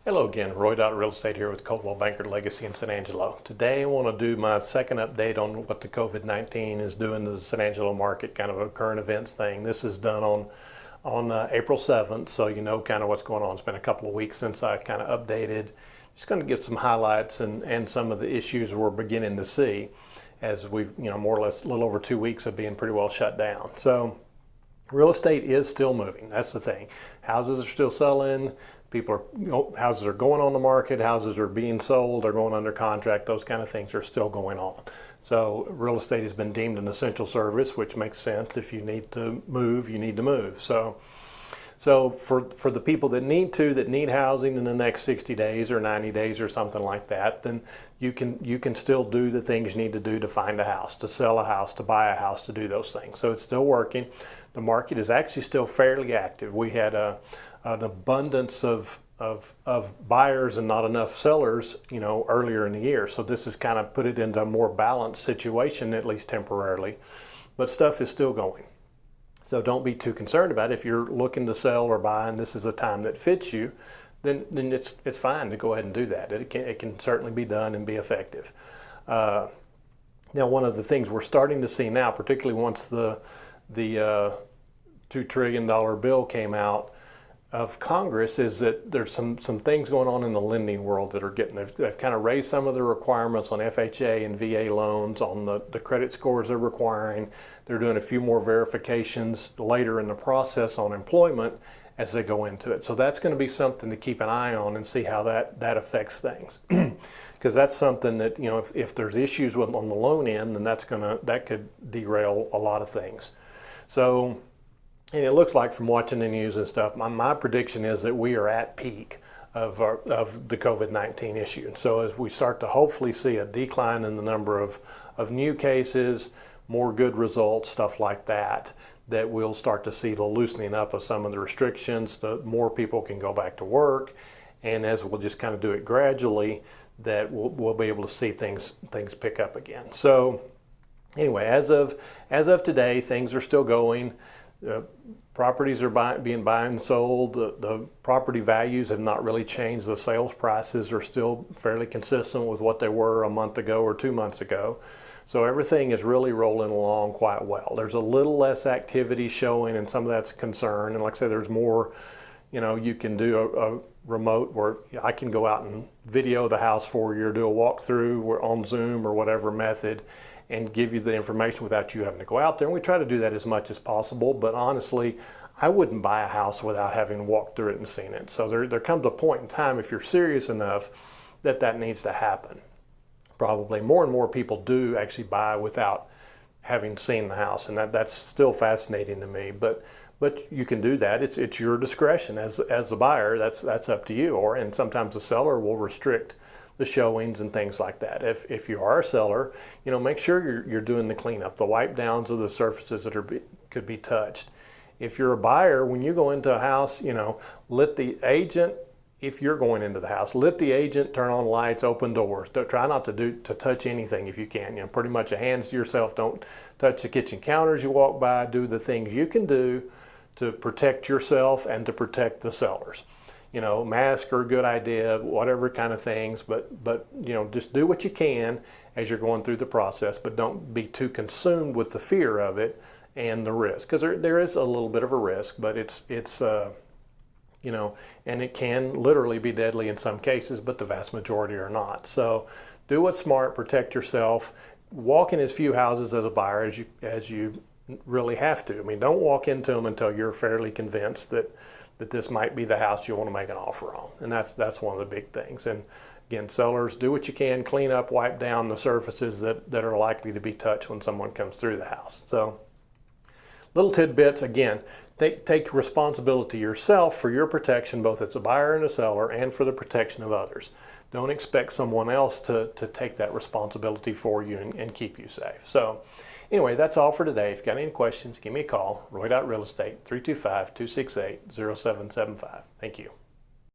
Hello again, Roy.RealEstate here with Coldwell Banker Legacy in San Angelo. Today I want to do my second update on what the COVID-19 is doing to the San Angelo market, kind of a current events thing. This is done on April 7th, so you know kind of what's going on. It's been a couple of weeks since I kind of updated. Just going to give some highlights and some of the issues we're beginning to see as we've, more or less a little over 2 weeks of being pretty well shut down. So real estate is still moving. That's the thing. Houses are still selling. Houses are going on the market. Houses are being sold or going under contract. Those kind of things are still going on. So real estate has been deemed an essential service, which makes sense. If you need to move, you need to move. So for the people that need housing in the next 60 days or 90 days or something like that, then you can still do the things you need to do to find a house, to sell a house, to buy a house, to do those things. So it's still working. The market is actually still fairly active. We had an abundance of buyers and not enough sellers, earlier in the year. So this has kind of put it into a more balanced situation, at least temporarily. But stuff is still going. So don't be too concerned about it. If you're looking to sell or buy and this is a time that fits you, then it's fine to go ahead and do that. It can certainly be done and be effective. Now, one of the things we're starting to see now, particularly once the $2 trillion bill came out of Congress, is that there's some things going on in the lending world that are they've kind of raised some of the requirements on FHA and VA loans, on the credit scores they're requiring. They're doing a few more verifications later in the process on employment as they go into it. So that's going to be something to keep an eye on and see how that affects things. Because that's something that, if there's issues on the loan end, then that could derail a lot of things. So, and it looks like from watching the news and stuff, my prediction is that we are at peak of the COVID-19 issue. And so as we start to hopefully see a decline in the number of new cases, more good results, stuff like that we'll start to see the loosening up of some of the restrictions, the more people can go back to work. And as we'll just kind of do it gradually, that we'll be able to see things pick up again. So anyway, as of today, things are still going. Properties are being bought and sold. The property values have not really changed. The sales prices are still fairly consistent with what they were a month ago or 2 months ago. So everything is really rolling along quite well. There's a little less activity showing, and some of that's a concern. And like I said, there's more, you can do a remote where I can go out and video the house for you or do a walkthrough or on Zoom or whatever method, and give you the information without you having to go out there. And we try to do that as much as possible, but honestly, I wouldn't buy a house without having walked through it and seen it. So there comes a point in time, if you're serious enough, that needs to happen. Probably more and more people do actually buy without having seen the house, and that's still fascinating to me. But you can do that. It's your discretion as the buyer. That's up to you. And sometimes the seller will restrict the showings and things like that. If you are a seller, make sure you're doing the cleanup, the wipe downs of the surfaces that could be touched. If you're a buyer, when you go into a house, let the agent, if you're going into the house, let the agent turn on lights, open doors. Try not to touch anything if you can. Pretty much hands to yourself. Don't touch the kitchen counters you walk by. Do the things you can do to protect yourself and to protect the sellers. Masks are a good idea, whatever kind of things, but just do what you can as you're going through the process, but don't be too consumed with the fear of it and the risk, because there is a little bit of a risk, but it's and it can literally be deadly in some cases, but the vast majority are not. So do what's smart, protect yourself, walk in as few houses as a buyer as you really have to. Don't walk into them until you're fairly convinced that this might be the house you want to make an offer on. And that's one of the big things. And again, sellers, do what you can, clean up, wipe down the surfaces that are likely to be touched when someone comes through the house. So little tidbits, again, take responsibility yourself for your protection, both as a buyer and a seller, and for the protection of others. Don't expect someone else to take that responsibility for you and keep you safe. So anyway, that's all for today. If you've got any questions, give me a call, Roy.RealEstate, 325-268-0775. Thank you.